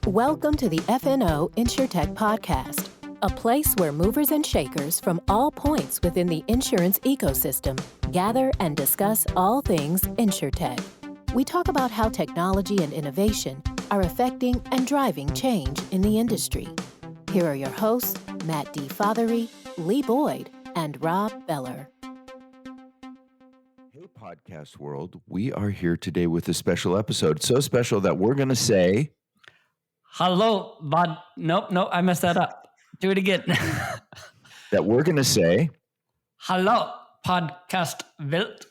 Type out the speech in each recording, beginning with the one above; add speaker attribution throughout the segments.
Speaker 1: Welcome to the FNO InsureTech podcast, a place where movers and shakers from all points within the insurance ecosystem gather and discuss all things InsureTech. We talk about how technology and innovation are affecting and driving change in the industry. Here are your hosts, Matt D. Fothery, Lee Boyd, and Rob Beller.
Speaker 2: Hey, podcast world. We are here today with a special episode. So special that we're going to say...
Speaker 3: Hello, bud. Nope, I messed that up. Do it again.
Speaker 2: that we're going to say...
Speaker 3: Hello, podcast Welt.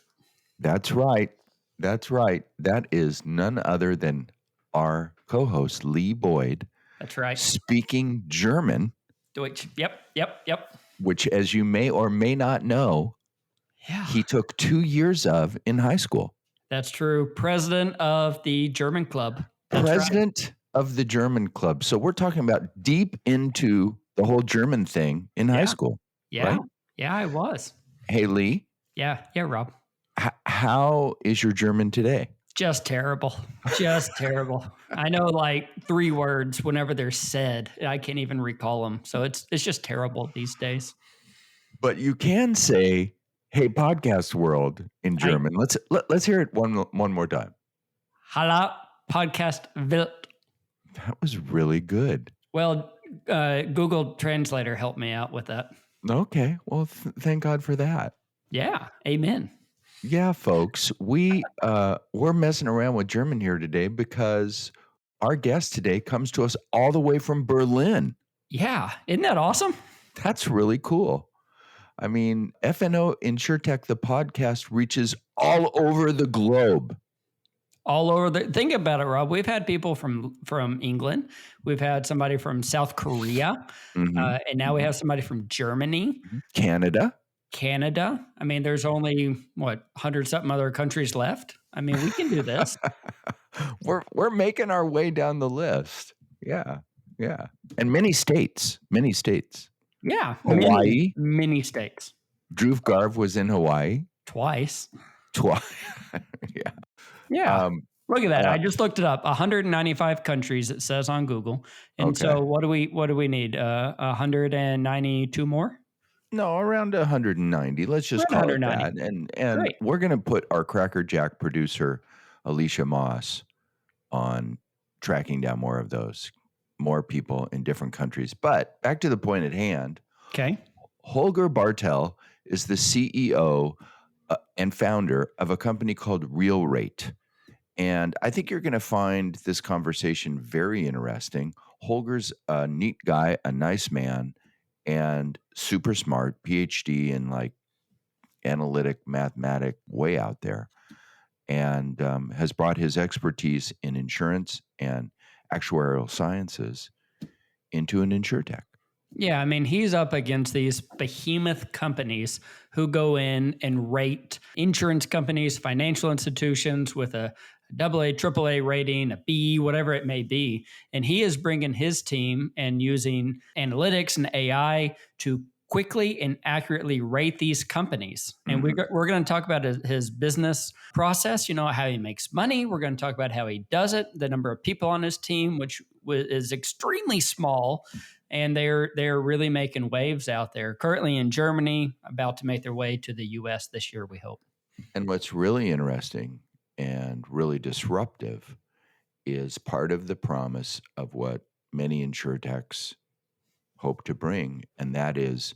Speaker 2: That's right. That is none other than our co-host, Lee Boyd.
Speaker 3: That's right.
Speaker 2: Speaking German.
Speaker 3: Deutsch. Yep.
Speaker 2: Which, as you may or may not know, he took 2 years of in high school.
Speaker 3: That's true. President of the German club.
Speaker 2: President of the German club. So we're talking about deep into the whole German thing in high school.
Speaker 3: Yeah.
Speaker 2: Right?
Speaker 3: Yeah, I was.
Speaker 2: Hey, Lee.
Speaker 3: Yeah, Rob.
Speaker 2: How is your German today?
Speaker 3: Just terrible. I know like 3 words whenever they're said. I can't even recall them. So it's just terrible these days.
Speaker 2: But you can say, "Hey, podcast world" in German. Let's hear it one more time.
Speaker 3: Hallo, podcast Welt.
Speaker 2: That was really good.
Speaker 3: Well, Google Translator helped me out with that.
Speaker 2: Okay. Well, thank God for that.
Speaker 3: Yeah. Amen.
Speaker 2: Yeah, folks, we're messing around with German here today because our guest today comes to us all the way from Berlin.
Speaker 3: Yeah. Isn't that awesome?
Speaker 2: That's really cool. I mean, FNO InsureTech, the podcast, reaches all over the globe.
Speaker 3: Think about it, Rob. We've had people from England. We've had somebody from South Korea. And now we have somebody from Germany.
Speaker 2: Canada.
Speaker 3: I mean, there's only, 100-something other countries left? I mean, we can do this.
Speaker 2: We're making our way down the list. Yeah. And many states.
Speaker 3: Yeah.
Speaker 2: Hawaii.
Speaker 3: Many states.
Speaker 2: Drew Garv was in Hawaii.
Speaker 3: Twice.
Speaker 2: Yeah.
Speaker 3: Yeah. Look at that. I just looked it up. 195 countries, it says on Google. And so what do we need? 192 more?
Speaker 2: No, around 190. Let's just call it that. And
Speaker 3: Great.
Speaker 2: We're going to put our Cracker Jack producer, Alicia Moss, on tracking down more people in different countries. But back to the point at hand.
Speaker 3: Okay.
Speaker 2: Holger Bartel is the CEO and founder of a company called RealRate. And I think you're going to find this conversation very interesting. Holger's a neat guy, a nice man, and super smart, PhD in like analytic, mathematic, way out there, and has brought his expertise in insurance and actuarial sciences into an InsureTech.
Speaker 3: Yeah, I mean, he's up against these behemoth companies who go in and rate insurance companies, financial institutions with a AA, AAA rating, a B, whatever it may be. And he is bringing his team and using analytics and AI to quickly and accurately rate these companies. And we're going to talk about his business process, how he makes money. We're going to talk about how he does it, the number of people on his team, which is extremely small. And they're really making waves out there. Currently in Germany, about to make their way to the U.S. this year, we hope.
Speaker 2: And what's really interesting and really disruptive is part of the promise of what many InsureTechs hope to bring, and that is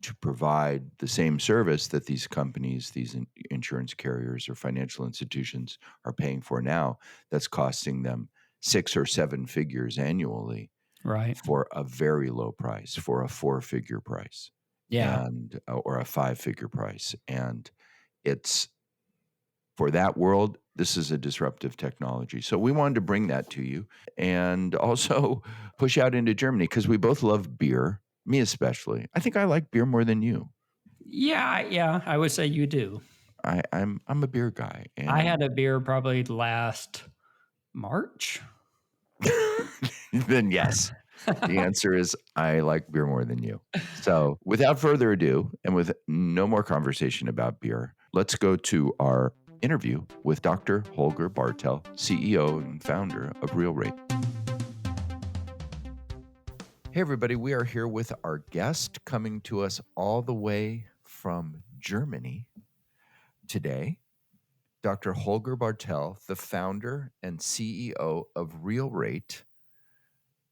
Speaker 2: to provide the same service that these companies, these insurance carriers or financial institutions are paying for now, that's costing them 6 or 7 figures annually.
Speaker 3: Right.
Speaker 2: For a very low price, for a 4-figure price.
Speaker 3: Yeah.
Speaker 2: Or a 5-figure price. And it's, for that world, this is a disruptive technology. So we wanted to bring that to you and also push out into Germany because we both love beer, me especially. I think I like beer more than you.
Speaker 3: Yeah, I would say you do.
Speaker 2: I'm a beer guy. And
Speaker 3: I had a beer probably last March.
Speaker 2: Then yes, the answer is I like beer more than you. So without further ado, and with no more conversation about beer, let's go to our interview with Dr. Holger Bartel, CEO and founder of RealRate. Hey, everybody, we are here with our guest coming to us all the way from Germany today, Dr. Holger Bartel, the founder and CEO of RealRate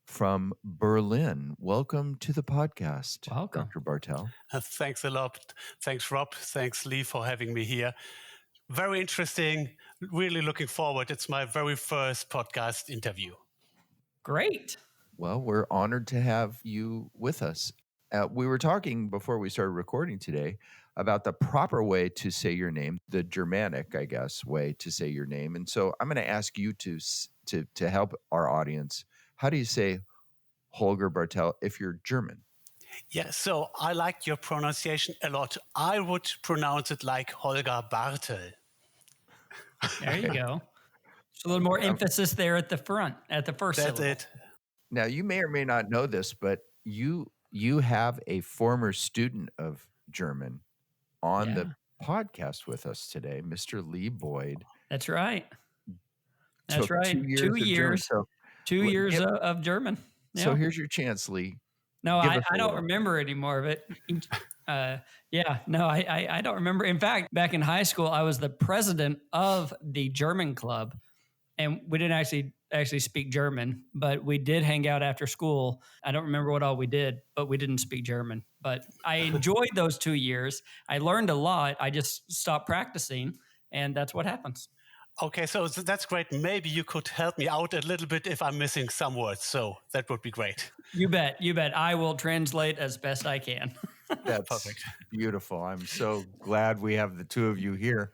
Speaker 2: from Berlin. Welcome to the podcast,
Speaker 3: Welcome.
Speaker 2: Dr. Bartel.
Speaker 4: Thanks a lot. Thanks, Rob. Thanks, Lee, for having me here. Very interesting. Really looking forward. It's my very first podcast interview.
Speaker 3: Great.
Speaker 2: Well, we're honored to have you with us. We were talking before we started recording today about the proper way to say your name, the Germanic, I guess, way to say your name. And so I'm going to ask you to help our audience. How do you say Holger Bartel if you're German?
Speaker 4: Yeah, so I like your pronunciation a lot. I would pronounce it like Holger Bartel.
Speaker 3: There you go. Just a little more emphasis there at the front, at the first
Speaker 4: That's
Speaker 3: syllable.
Speaker 4: it.
Speaker 2: Now, you may or may not know this, but you have a former student of German on the podcast with us today, Mr. Lee Boyd.
Speaker 3: That's right. That's
Speaker 2: Took
Speaker 3: right.
Speaker 2: 2 years.
Speaker 3: 2
Speaker 2: of German.
Speaker 3: years.
Speaker 2: So,
Speaker 3: 2 years of German. Yeah.
Speaker 2: So here's your chance, Lee.
Speaker 3: No,
Speaker 2: Give
Speaker 3: I
Speaker 2: us a
Speaker 3: don't
Speaker 2: little.
Speaker 3: remember any more of it. I don't remember. In fact, back in high school, I was the president of the German club, and we didn't actually speak German, but we did hang out after school. I don't remember what all we did, but we didn't speak German. But I enjoyed those 2 years. I learned a lot. I just stopped practicing, and that's what happens.
Speaker 4: Okay, so that's great. Maybe you could help me out a little bit if I'm missing some words. So that would be great.
Speaker 3: You bet. I will translate as best I can.
Speaker 2: That's
Speaker 4: Perfect.
Speaker 2: beautiful. I'm so glad we have the two of you here.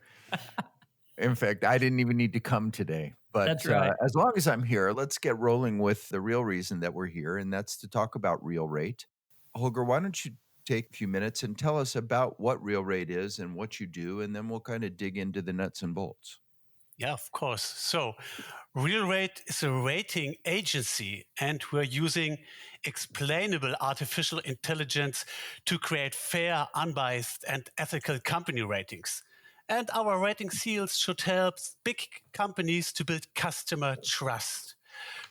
Speaker 2: In fact, I didn't even need to come today. But
Speaker 3: That's right.
Speaker 2: As long as I'm here, let's get rolling with the real reason that we're here, and that's to talk about RealRate. Holger, why don't you take a few minutes and tell us about what RealRate is and what you do, and then we'll kind of dig into the nuts and bolts.
Speaker 4: Yeah, of course. So RealRate is a rating agency, and we're using explainable artificial intelligence to create fair, unbiased, and ethical company ratings. And our rating seals should help big companies to build customer trust.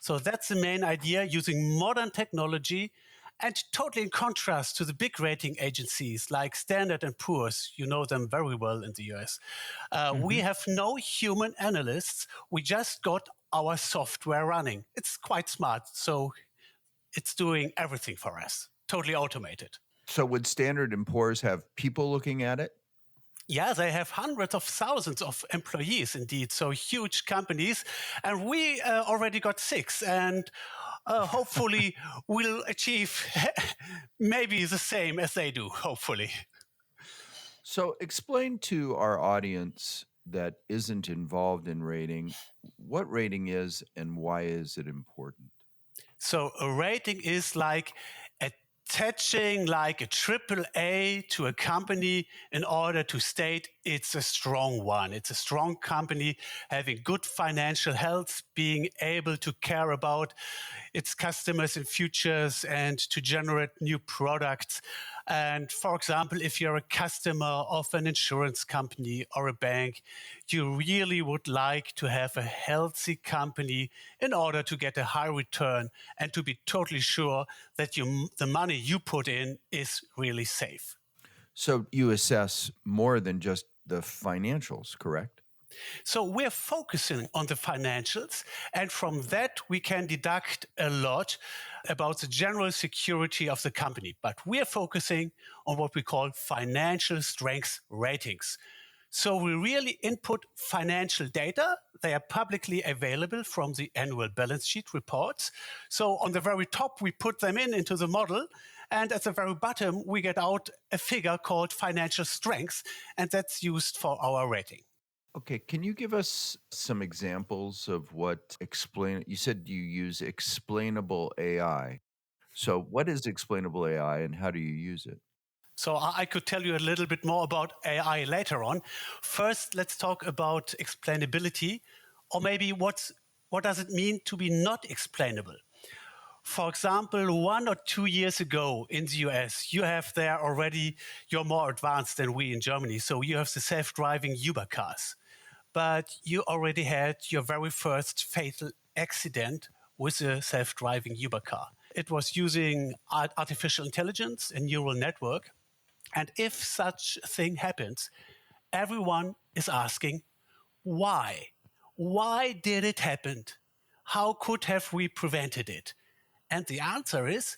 Speaker 4: So that's the main idea, using modern technology, and totally in contrast to the big rating agencies like Standard & Poor's. You know them very well in the US. We have no human analysts. We just got our software running. It's quite smart. So it's doing everything for us, totally automated.
Speaker 2: So would Standard & Poor's have people looking at it?
Speaker 4: Yeah, they have hundreds of thousands of employees, indeed. So huge companies. And we already got 6. And hopefully we'll achieve maybe the same as they do, hopefully.
Speaker 2: So explain to our audience that isn't involved in rating what rating is and why is it important?
Speaker 4: So a rating is like attaching like a AAA to a company in order to state it's a strong one. It's a strong company having good financial health, being able to care about its customers and futures and to generate new products. And for example, if you're a customer of an insurance company or a bank, you really would like to have a healthy company in order to get a high return and to be totally sure that the money you put in is really safe.
Speaker 2: So you assess more than just the financials, correct?
Speaker 4: So we're focusing on the financials, and from that we can deduct a lot about the general security of the company. But we're focusing on what we call financial strength ratings. So we really input financial data. They are publicly available from the annual balance sheet reports. So on the very top, we put them into the model. And at the very bottom, we get out a figure called financial strength, and that's used for our rating.
Speaker 2: Okay, can you give us some examples of what you said you use explainable AI. So what is explainable AI and how do you use it?
Speaker 4: So I could tell you a little bit more about AI later on. First, let's talk about explainability, or maybe what does it mean to be not explainable? For example, 1 or 2 years ago in the US, you're more advanced than we in Germany. So you have the self-driving Uber cars. But you already had your very first fatal accident with a self-driving Uber car. It was using artificial intelligence, a neural network. And if such a thing happens, everyone is asking, why? Why did it happen? How could have we prevented it? And the answer is,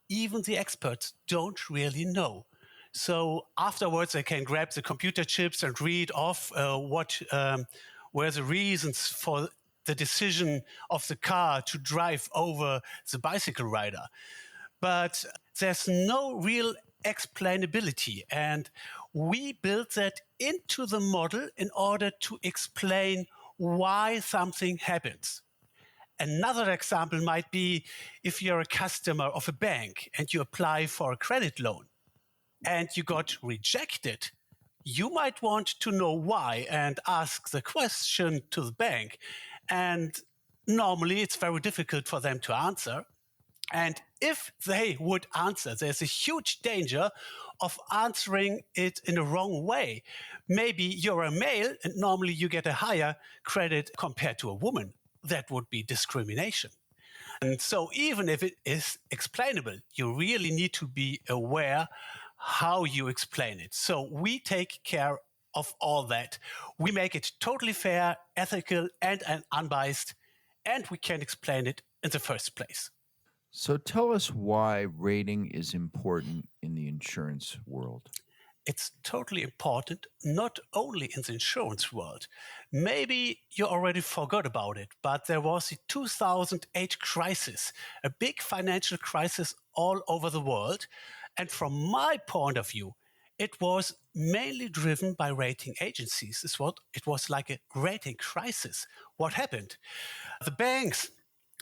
Speaker 4: even the experts don't really know. So afterwards, they can grab the computer chips and read off what were the reasons for the decision of the car to drive over the bicycle rider. But there's no real explainability. And we built that into the model in order to explain why something happens. Another example might be if you're a customer of a bank and you apply for a credit loan and you got rejected, you might want to know why and ask the question to the bank. And normally it's very difficult for them to answer. And if they would answer, there's a huge danger of answering it in a wrong way. Maybe you're a male and normally you get a higher credit compared to a woman. That would be discrimination. And so even if it is explainable, you really need to be aware how you explain it. So we take care of all that. We make it totally fair, ethical, and unbiased, and we can explain it in the first place.
Speaker 2: So tell us why rating is important in the insurance world.
Speaker 4: It's totally important, not only in the insurance world. Maybe you already forgot about it, but there was the 2008 crisis, a big financial crisis all over the world. And from my point of view, it was mainly driven by rating agencies. It was like a rating crisis. What happened? The banks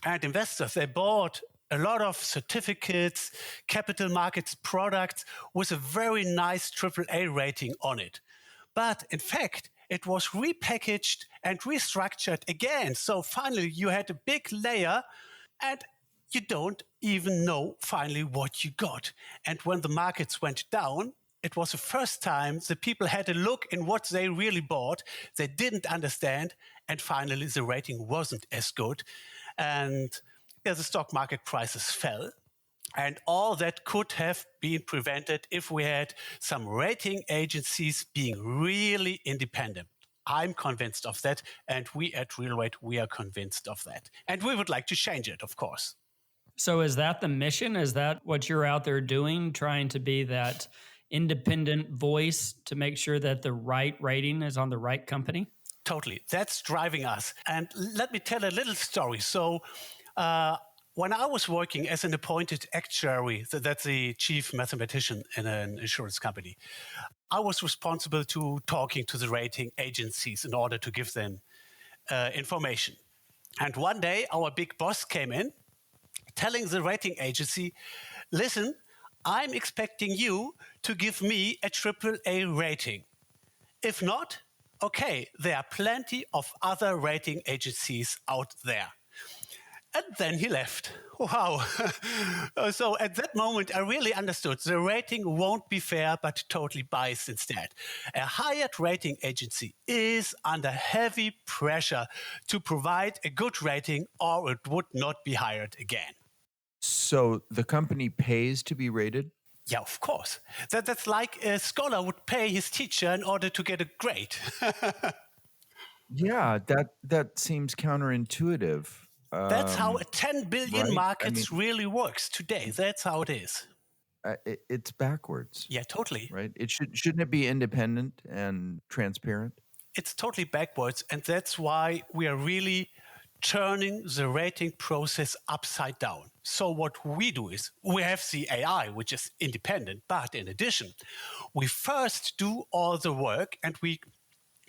Speaker 4: and investors, they bought a lot of certificates, capital markets products with a very nice AAA rating on it. But in fact, it was repackaged and restructured again. So finally, you had a big layer and you don't even know finally what you got. And when the markets went down, it was the first time the people had a look in what they really bought. They didn't understand. And finally, the rating wasn't as good. And the stock market prices fell. And all that could have been prevented if we had some rating agencies being really independent. I'm convinced of that. And we at RealRate, we are convinced of that. And we would like to change it, of course.
Speaker 3: So is that the mission? Is that what you're out there doing, trying to be that independent voice to make sure that the right rating is on the right company?
Speaker 4: Totally. That's driving us. And let me tell a little story. So when I was working as an appointed actuary, that's the chief mathematician in an insurance company, I was responsible to talking to the rating agencies in order to give them information. And one day, our big boss came in telling the rating agency, listen, I'm expecting you to give me a AAA rating. If not, okay, there are plenty of other rating agencies out there. And then he left. Wow. So at that moment, I really understood the rating won't be fair, but totally biased instead. A hired rating agency is under heavy pressure to provide a good rating, or it would not be hired again.
Speaker 2: So the company pays to be rated?
Speaker 4: Yeah, of course. That's like a scholar would pay his teacher in order to get a grade.
Speaker 2: Yeah, that seems counterintuitive.
Speaker 4: That's how a 10 billion
Speaker 2: right?
Speaker 4: markets really works today. That's how it is.
Speaker 2: It's backwards.
Speaker 4: Yeah, totally.
Speaker 2: Right? Shouldn't it be independent and transparent?
Speaker 4: It's totally backwards. And that's why we are really turning the rating process upside down. So what we do is we have the AI, which is independent. But in addition, we first do all the work and we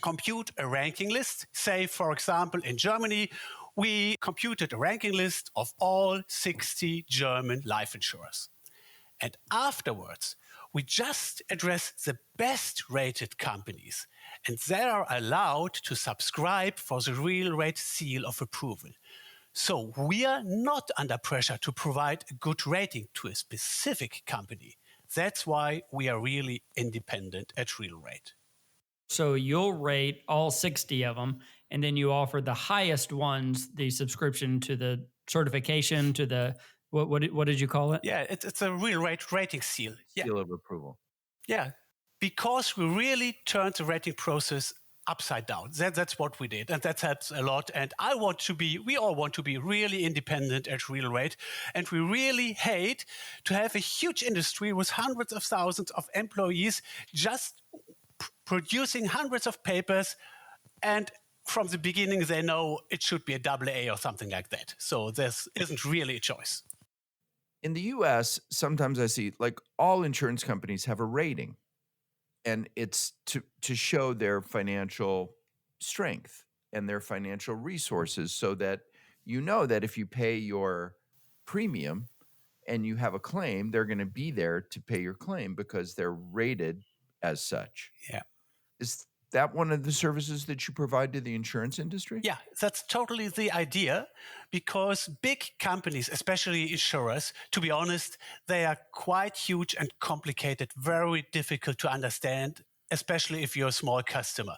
Speaker 4: compute a ranking list. Say, for example, in Germany, we computed a ranking list of all 60 German life insurers. And afterwards, we just address the best rated companies. And they are allowed to subscribe for the RealRate seal of approval. So we are not under pressure to provide a good rating to a specific company. That's why we are really independent at RealRate.
Speaker 3: So you'll rate all 60 of them, and then you offer the highest ones the subscription to the certification, to the What did you call it?
Speaker 4: Yeah, it's a RealRate rating seal. Yeah.
Speaker 2: Seal of approval.
Speaker 4: Yeah, because we really turned the rating process upside down. That's what we did, and that helps a lot. And we all want to be really independent at RealRate, and we really hate to have a huge industry with hundreds of thousands of employees just producing hundreds of papers, and from the beginning they know it should be a AA or something like that. So this isn't really a choice.
Speaker 2: In the US, sometimes I see like all insurance companies have a rating, and it's to show their financial strength and their financial resources, so that you know that if you pay your premium and you have a claim, they're going to be there to pay your claim because they're rated as such.
Speaker 4: Yeah.
Speaker 2: Is that one of the services that you provide to the insurance industry?
Speaker 4: Yeah, that's totally the idea, because big companies, especially insurers, to be honest, they are quite huge and complicated, very difficult to understand, especially if you're a small customer.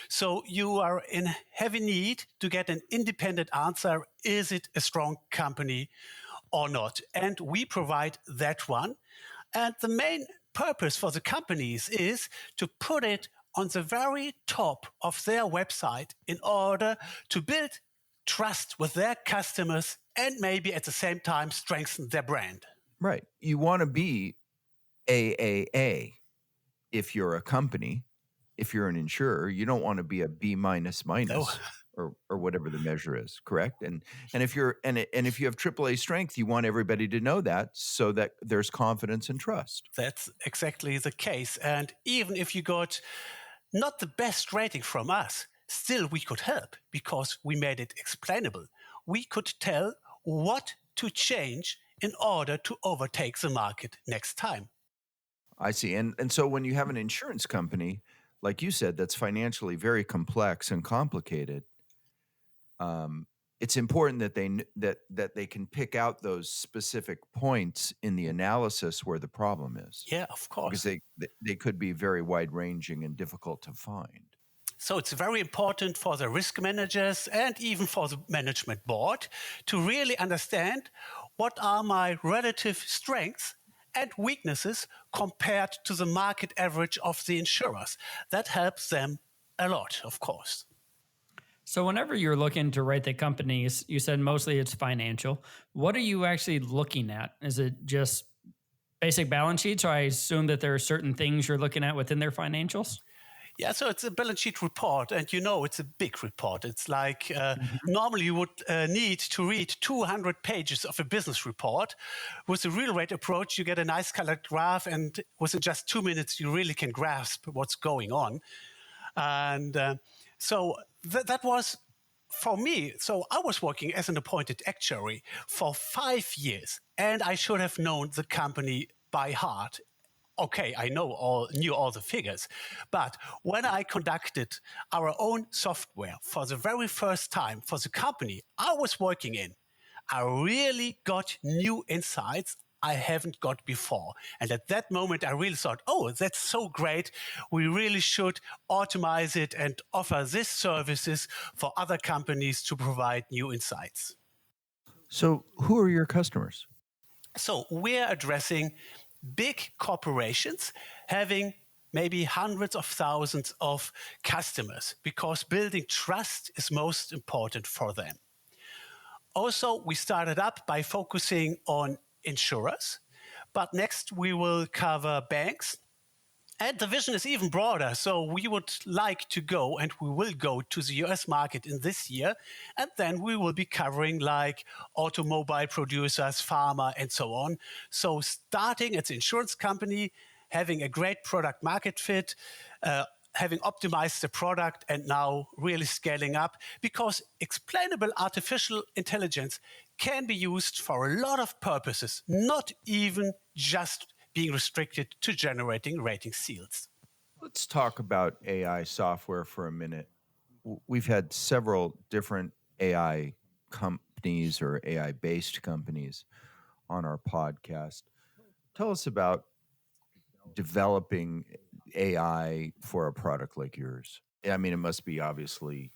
Speaker 4: So you are in heavy need to get an independent answer. Is it a strong company or not? And we provide that one. And the main purpose for the companies is to put it on the very top of their website in order to build trust with their customers and maybe at the same time strengthen their brand.
Speaker 2: Right. You want to be AAA if you're a company. If you're an insurer, you don't want to be a B minus or whatever the measure is, correct? And if you're and if you have AAA strength, you want everybody to know that, so that there's confidence and trust.
Speaker 4: That's exactly the case. And even if you got not the best rating from us, still we could help, because we made it explainable. We could tell what to change in order to overtake the market next time.
Speaker 2: I see. And so when you have an insurance company, like you said, that's financially very complex and complicated, it's important that they can pick out those specific points in the analysis where the problem is.
Speaker 4: Yeah, of course.
Speaker 2: Because they could be very wide-ranging and difficult to find.
Speaker 4: So it's very important for the risk managers and even for the management board to really understand what are my relative strengths and weaknesses compared to the market average of the insurers. That helps them a lot, of course.
Speaker 3: So whenever you're looking to rate the companies, you said mostly it's financial. What are you actually looking at? Is it just basic balance sheets, or I assume that there are certain things you're looking at within their financials?
Speaker 4: Yeah, so it's a balance sheet report, and it's a big report. It's like normally you would need to read 200 pages of a business report. With the RealRate approach, you get a nice colored graph, and within just 2 minutes, you really can grasp what's going on. And so that was for me. So I was working as an appointed actuary for 5 years, and I should have known the company by heart. Okay, I knew all the figures, but when I conducted our own software for the very first time for the company I was working in, I really got new insights I haven't got before. And at that moment, I really thought, oh, that's so great. We really should automate it and offer these services for other companies to provide new insights.
Speaker 2: So who are your customers?
Speaker 4: So we're addressing big corporations having maybe hundreds of thousands of customers, because building trust is most important for them. Also, we started up by focusing on insurers, but next we will cover banks. And the vision is even broader. So we would like to go, and we will go to the US market in this year. And then we will be covering like automobile producers, pharma, and so on. So starting at the insurance company, having a great product market fit, having optimized the product, and now really scaling up, because explainable artificial intelligence can be used for a lot of purposes, not even just being restricted to generating rating seals.
Speaker 2: Let's talk about AI software for a minute. We've had several different AI companies or AI-based companies on our podcast. Tell us about developing AI for a product like yours. I mean, it must be obviously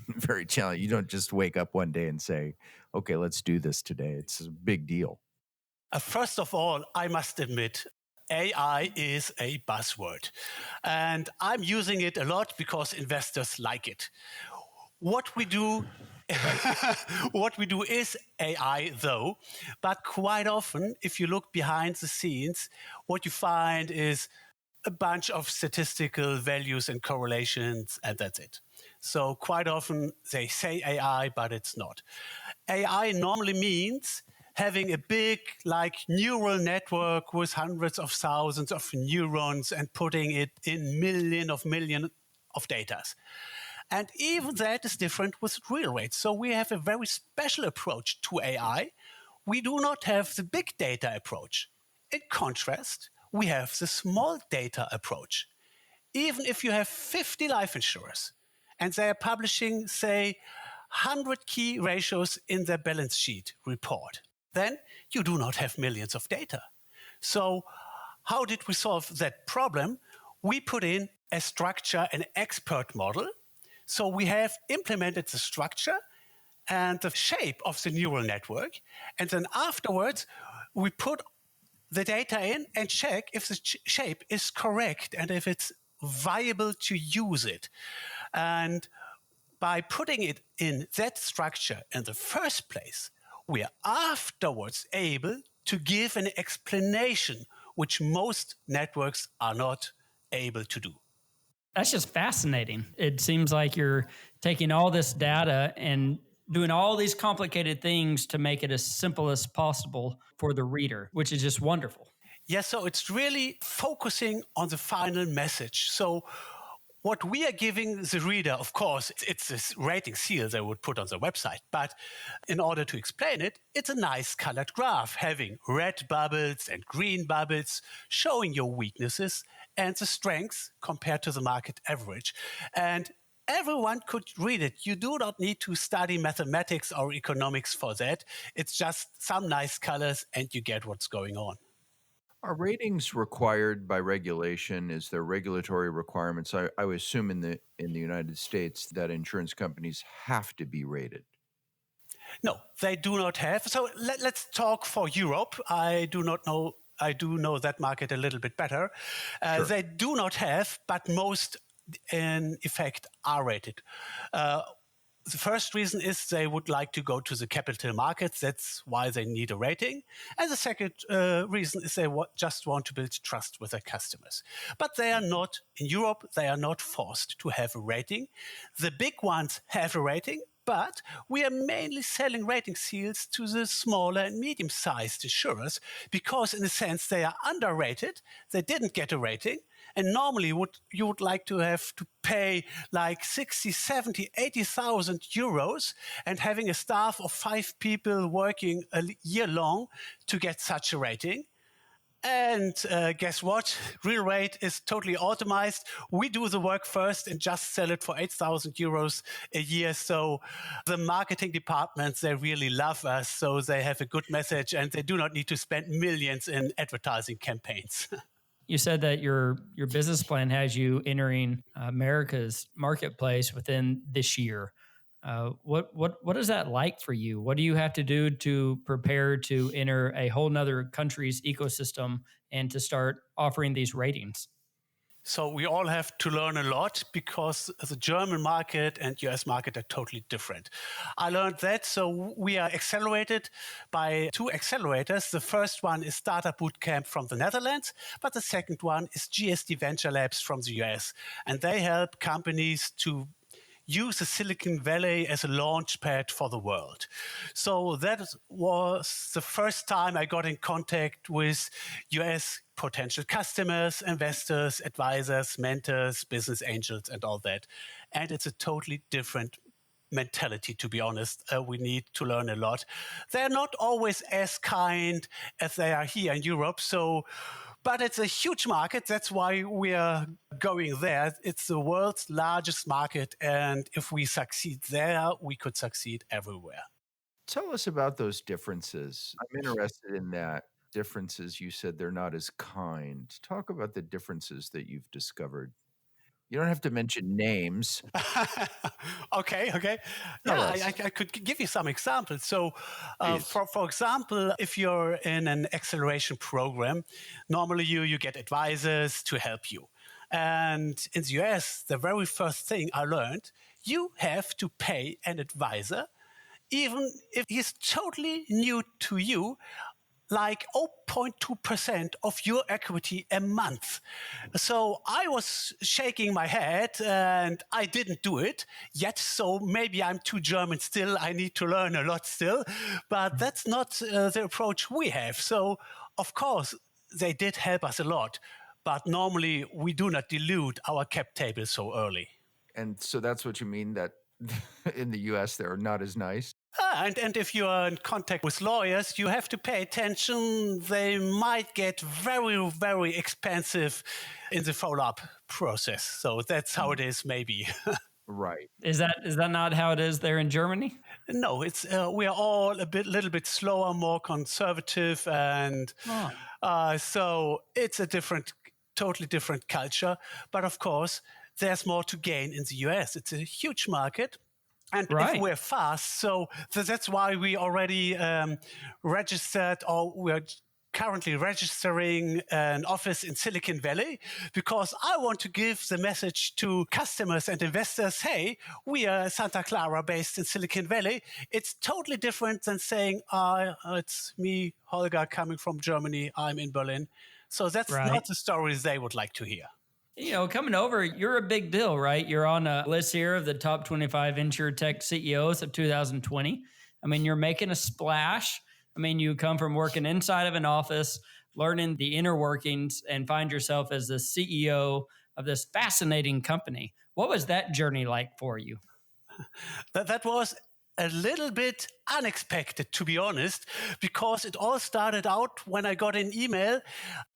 Speaker 2: Very challenging. You don't just wake up one day and say, okay, let's do this today. It's a big deal.
Speaker 4: First of all, I must admit, AI is a buzzword. And I'm using it a lot because investors like it. What we do what we do is AI though, but quite often if you look behind the scenes, what you find is a bunch of statistical values and correlations, and that's it. So quite often they say AI, but it's not. AI normally means having a big like neural network with hundreds of thousands of neurons and putting it in million of data. And even that is different with RealRate. So we have a very special approach to AI. We do not have the big data approach. In contrast, we have the small data approach. Even if you have 50 life insurers and they are publishing, say, 100 key ratios in their balance sheet report, then you do not have millions of data. So how did we solve that problem? We put in a structure, an expert model. So we have implemented the structure and the shape of the neural network. And then afterwards, we put the data in and check if the shape is correct and if it's viable to use it. And by putting it in that structure in the first place, we are afterwards able to give an explanation which most networks are not able to do.
Speaker 3: That's just fascinating. It seems like you're taking all this data and doing all these complicated things to make it as simple as possible for the reader, which is just wonderful.
Speaker 4: Yeah, so it's really focusing on the final message. So what we are giving the reader, of course, it's this rating seal they would put on the website. But in order to explain it, it's a nice colored graph having red bubbles and green bubbles showing your weaknesses and the strengths compared to the market average. And everyone could read it. You do not need to study mathematics or economics for that. It's just some nice colors and you get what's going on.
Speaker 2: Are ratings required by regulation? Is there regulatory requirements? I would assume in the United States that insurance companies have to be rated.
Speaker 4: No, they do not have. So let's talk for Europe. I do know that market a little bit better.
Speaker 2: Sure.
Speaker 4: They do not have, but most in effect are rated. The first reason is they would like to go to the capital markets. That's why they need a rating. And the second reason is they just want to build trust with their customers. But they are not, in Europe, they are not forced to have a rating. The big ones have a rating, but we are mainly selling rating seals to the smaller and medium-sized insurers because, in a sense, they are underrated. They didn't get a rating. And normally you would like to have to pay like 60, 70, 80,000 euros and having a staff of 5 people working a year long to get such a rating. And guess what? RealRate is totally automized. We do the work first and just sell it for 8,000 euros a year. So the marketing departments, they really love us. So they have a good message and they do not need to spend millions in advertising campaigns.
Speaker 3: You said that your business plan has you entering America's marketplace within this year. What is that like for you? What do you have to do to prepare to enter a whole nother country's ecosystem and to start offering these ratings?
Speaker 4: So we all have to learn a lot because the German market and US market are totally different. I learned that. So we are accelerated by 2 accelerators. The first one is Startup Bootcamp from the Netherlands, but the second one is GSD Venture Labs from the US. And they help companies to use the Silicon Valley as a launch pad for the world. So that was the first time I got in contact with US potential customers, investors, advisors, mentors, business angels, and all that. And it's a totally different mentality, to be honest. We need to learn a lot. They're not always as kind as they are here in Europe. But it's a huge market. That's why we are going there. It's the world's largest market. And if we succeed there, we could succeed everywhere.
Speaker 2: Tell us about those differences. I'm interested in that. Differences, you said they're not as kind. Talk about the differences that you've discovered. You don't have to mention names.
Speaker 4: Okay.
Speaker 2: Tell
Speaker 4: Yeah,
Speaker 2: us.
Speaker 4: I could give you some examples. So,
Speaker 2: Please.
Speaker 4: for example, if you're in an acceleration program, normally you get advisors to help you. And in the US, the very first thing I learned, you have to pay an advisor, even if he's totally new to you, like 0.2% of your equity a month. So I was shaking my head and I didn't do it yet. So maybe I'm too German still. I need to learn a lot still. But that's not the approach we have. So, of course, they did help us a lot. But normally we do not dilute our cap table so early.
Speaker 2: And so that's what you mean that in the US, they're not as nice?
Speaker 4: And if you are in contact with lawyers, you have to pay attention. They might get very, very expensive in the follow-up process. So that's how it is, maybe.
Speaker 2: Right.
Speaker 3: Is that not how it is there in Germany?
Speaker 4: No, it's we are all little bit slower, more conservative, and so it's a totally different culture. But of course, there's more to gain in the US. It's a huge market. And
Speaker 3: Right.
Speaker 4: if we're fast, so that's why we already registered, or we're currently registering an office in Silicon Valley, because I want to give the message to customers and investors, hey, we are Santa Clara based in Silicon Valley. It's totally different than saying, it's me, Holger, coming from Germany. I'm in Berlin. So that's
Speaker 3: Right.
Speaker 4: not the stories they would like to hear.
Speaker 3: Coming over, you're a big deal, right? You're on a list here of the top 25 InsureTech CEOs of 2020. I mean, you're making a splash. I mean, you come from working inside of an office, learning the inner workings, and find yourself as the CEO of this fascinating company. What was that journey like for you?
Speaker 4: That was a little bit unexpected, to be honest, because it all started out when I got an email.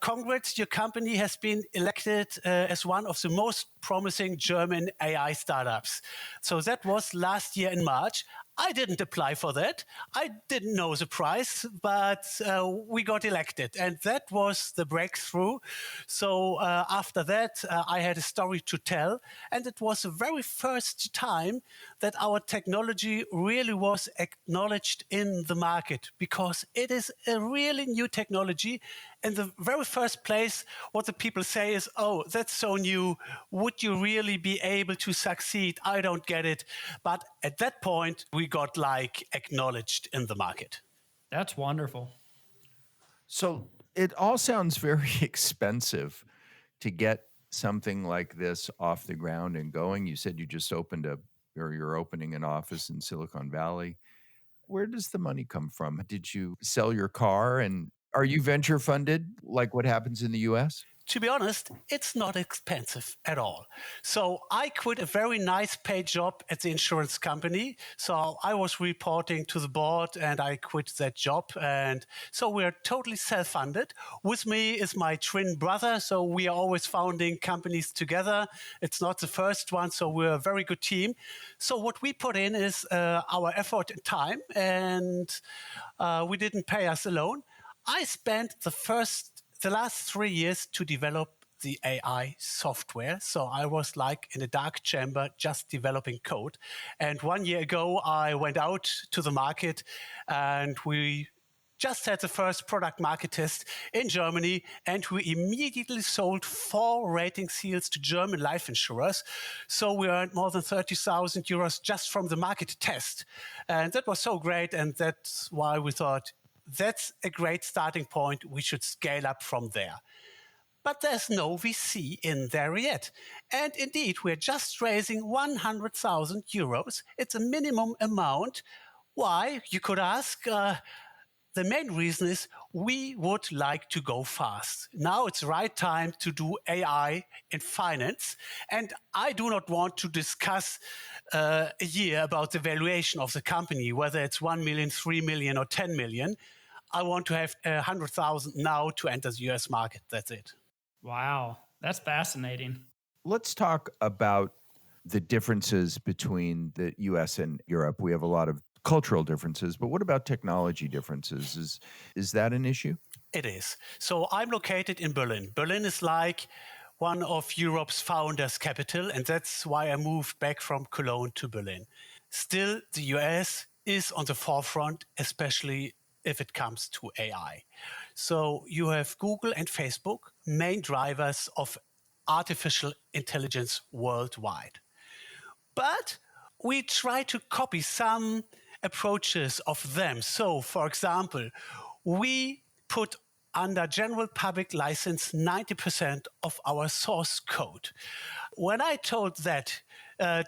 Speaker 4: Congrats, your company has been elected as one of the most promising German AI startups. So that was last year in March. I didn't apply for that. I didn't know the price, but we got elected. And that was the breakthrough. So after that, I had a story to tell. And it was the very first time that our technology really was acknowledged in the market, because it is a really new technology. In the very first place, what the people say is, oh, that's so new. Would you really be able to succeed? I don't get it. But at that point, we got acknowledged in the market.
Speaker 3: That's wonderful.
Speaker 2: So it all sounds very expensive to get something like this off the ground and going. You said you just you're opening an office in Silicon Valley. Where does the money come from? Did you sell your car, and are you venture funded like what happens in the US?
Speaker 4: To be honest, it's not expensive at all. So I quit a very nice paid job at the insurance company. So I was reporting to the board and I quit that job. And so we're totally self-funded. With me is my twin brother. So we are always founding companies together. It's not the first one. So we're a very good team. So what we put in is our effort and time, and we didn't pay us alone. I spent the last 3 years to develop the AI software. So I was in a dark chamber just developing code. And 1 year ago, I went out to the market and we just had the first product market test in Germany, and we immediately sold 4 rating seals to German life insurers. So we earned more than 30,000 euros just from the market test. And that was so great. And that's why we thought, that's a great starting point. We should scale up from there. But there's no VC in there yet. And indeed, we're just raising 100,000 euros. It's a minimum amount. Why? You could ask. The main reason is we would like to go fast. Now it's the right time to do AI in finance. And I do not want to discuss a year about the valuation of the company, whether it's 1 million, 3 million, or 10 million. I want to have 100,000 now to enter the US market. That's it.
Speaker 3: Wow, that's fascinating.
Speaker 2: Let's talk about the differences between the US and Europe. We have a lot of cultural differences, but what about technology differences? Is that an issue?
Speaker 4: It is. So I'm located in Berlin. Berlin is one of Europe's founders' capital, and that's why I moved back from Cologne to Berlin. Still, the US is on the forefront, especially if it comes to AI. So you have Google and Facebook, main drivers of artificial intelligence worldwide. But we try to copy some approaches of them. So, for example, we put under general public license 90% of our source code. When I told that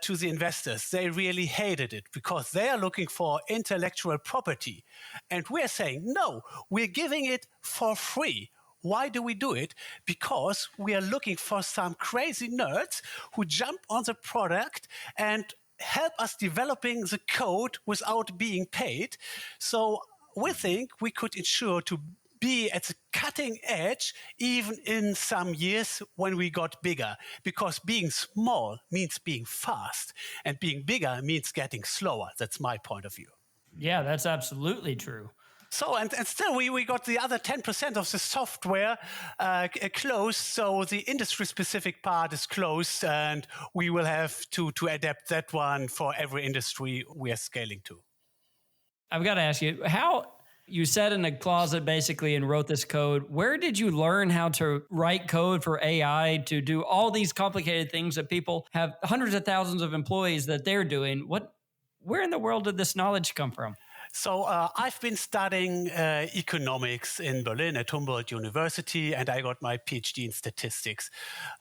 Speaker 4: to the investors, they really hated it because they are looking for intellectual property. And we're saying, no, we're giving it for free. Why do we do it? Because we are looking for some crazy nerds who jump on the product and help us developing the code without being paid. So we think we could ensure to be at the cutting edge even in some years when we got bigger, because being small means being fast and being bigger means getting slower. That's my point of view.
Speaker 3: Yeah, that's absolutely true.
Speaker 4: So, and still we got the other 10% of the software closed. So the industry-specific part is closed, and we will have to adapt that one for every industry we are scaling to.
Speaker 3: I've got to ask you, how you sat in a closet basically and wrote this code. Where did you learn how to write code for AI to do all these complicated things that people have hundreds of thousands of employees that they're doing? Where in the world did this knowledge come from?
Speaker 4: So I've been studying economics in Berlin at Humboldt University, and I got my PhD in statistics.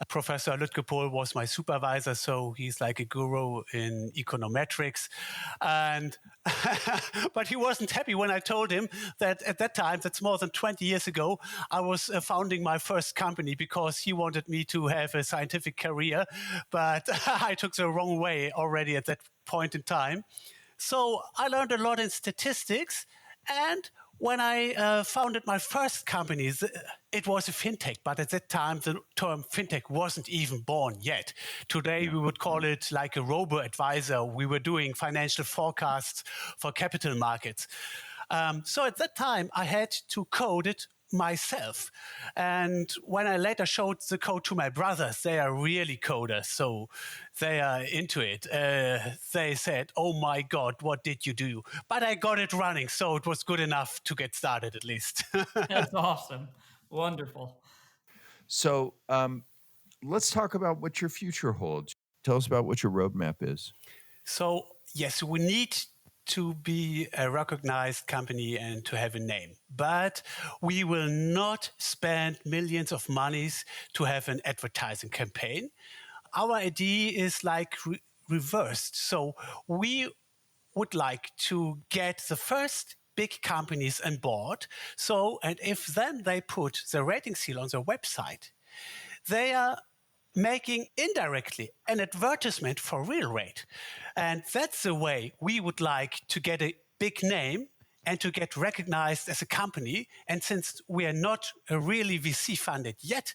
Speaker 4: Professor Lütgepohl was my supervisor, so he's like a guru in econometrics. And but he wasn't happy when I told him that at that time, that's more than 20 years ago, I was founding my first company because he wanted me to have a scientific career. But I took the wrong way already at that point in time. So I learned a lot in statistics, and when I founded my first company, it was a fintech, but at that time the term fintech wasn't even born yet. Today we would call it like a robo-advisor. We were doing financial forecasts for capital markets. So at that time I had to code it myself. And when I later showed the code to my brothers, they are really coders, so they are into it. They said, "Oh my God, what did you do?" But I got it running, so it was good enough to get started at least.
Speaker 3: That's awesome. Wonderful.
Speaker 2: So let's talk about what your future holds. Tell us about what your roadmap is.
Speaker 4: So yes, we need to be a recognized company and to have a name. But we will not spend millions of monies to have an advertising campaign. Our idea is like reversed. So we would like to get the first big companies on board. So, and if then they put the rating seal on their website, they are making indirectly an advertisement for RealRate. And that's the way we would like to get a big name and to get recognized as a company. And since we are not really VC funded yet,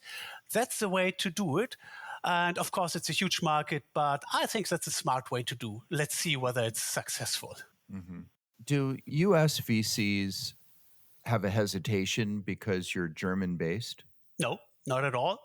Speaker 4: that's the way to do it. And of course, it's a huge market, but I think that's a smart way to do. Let's see whether it's successful.
Speaker 2: Mm-hmm. Do US VCs have a hesitation because you're German-based?
Speaker 4: No, not at all.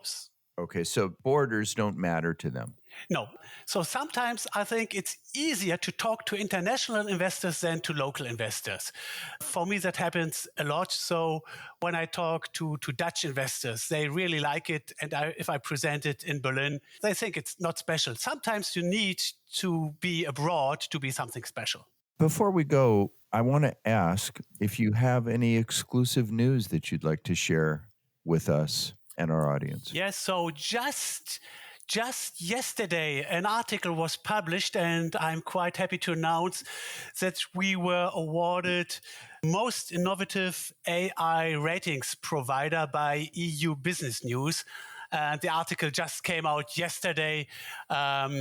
Speaker 2: Okay, so borders don't matter to them.
Speaker 4: No. So sometimes I think it's easier to talk to international investors than to local investors. For me, that happens a lot. So when I talk to Dutch investors, they really like it. And if I present it in Berlin, they think it's not special. Sometimes you need to be abroad to be something special.
Speaker 2: Before we go, I want to ask if you have any exclusive news that you'd like to share with us and our audience.
Speaker 4: Yes, so just yesterday, an article was published, and I'm quite happy to announce that we were awarded Most Innovative AI Ratings Provider by EU Business News. And the article just came out yesterday.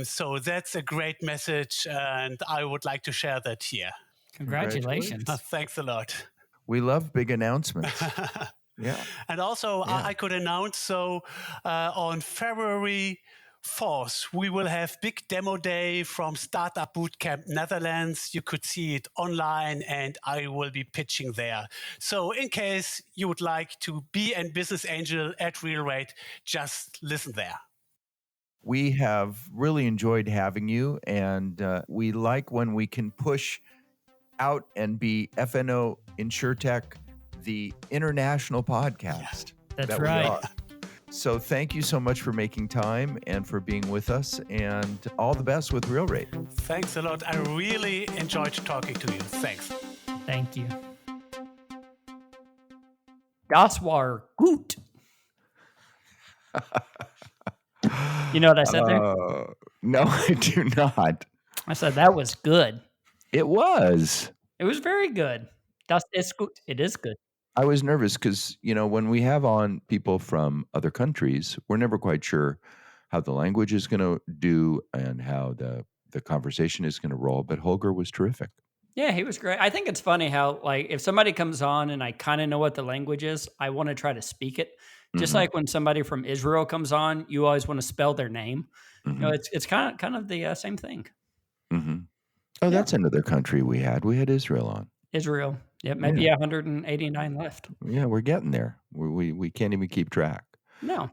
Speaker 4: So that's a great message, and I would like to share that here.
Speaker 3: Congratulations.
Speaker 4: Thanks a lot.
Speaker 2: We love big announcements. Yeah.
Speaker 4: And also, I could announce, so on February 4th, we will have big demo day from Startup Bootcamp Netherlands. You could see it online and I will be pitching there. So in case you would like to be a business angel at RealRate, just listen there.
Speaker 2: We have really enjoyed having you, and we like when we can push out and be FNO InsureTech, the international podcast.
Speaker 3: That's
Speaker 2: that we
Speaker 3: right.
Speaker 2: are. So thank you so much for making time and for being with us, and all the best with RealRate.
Speaker 4: Thanks a lot. I really enjoyed talking to you. Thanks.
Speaker 3: Thank you. Das war gut. You know what I said there?
Speaker 2: No, I do not.
Speaker 3: I said that was good.
Speaker 2: It was.
Speaker 3: It was very good. Das ist gut. It is good.
Speaker 2: I was nervous because, when we have on people from other countries, we're never quite sure how the language is going to do and how the conversation is going to roll. But Holger was terrific.
Speaker 3: Yeah, he was great. I think it's funny how, if somebody comes on and I kind of know what the language is, I want to try to speak it. Just like when somebody from Israel comes on, you always want to spell their name. It's kind of the same thing.
Speaker 2: Mm-hmm. Oh, that's another country we had. We had Israel on.
Speaker 3: Israel. Yeah, maybe 189 left.
Speaker 2: Yeah, we're getting there. We can't even keep track.
Speaker 3: No.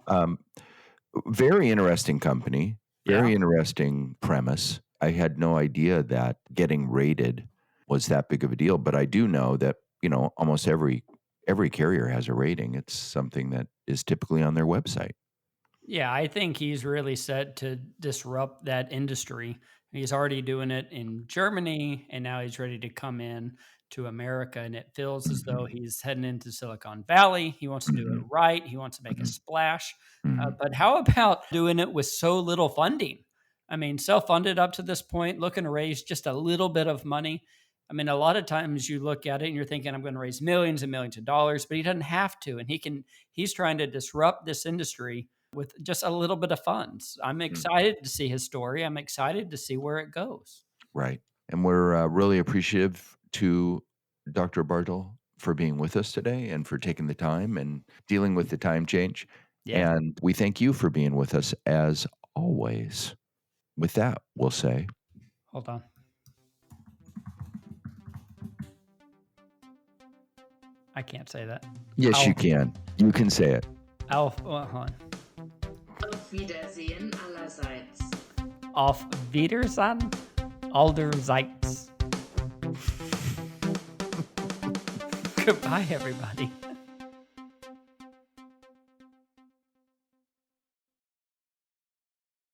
Speaker 2: Very interesting company. Very interesting premise. I had no idea that getting rated was that big of a deal, but I do know that, almost every carrier has a rating. It's something that is typically on their website.
Speaker 3: Yeah, I think he's really set to disrupt that industry. He's already doing it in Germany, and now he's ready to come in to America, and it feels as though he's heading into Silicon Valley. He wants to do it right. He wants to make a splash. But how about doing it with so little funding? I mean, self-funded up to this point, looking to raise just a little bit of money. I mean, a lot of times you look at it and you're thinking, I'm going to raise millions and millions of dollars, but he doesn't have to. And he's trying to disrupt this industry with just a little bit of funds. I'm excited to see his story. I'm excited to see where it goes.
Speaker 2: Right. And we're really appreciative to Dr. Bartel for being with us today and for taking the time and dealing with the time change.
Speaker 3: Yeah.
Speaker 2: And we thank you for being with us as always. With that, we'll say,
Speaker 3: Hold on. I can't say that.
Speaker 2: Yes, you can. You can say it.
Speaker 3: Hold on.
Speaker 5: Auf Wiedersehen allerseits.
Speaker 3: Auf Wiedersehen allerseits. Goodbye, everybody.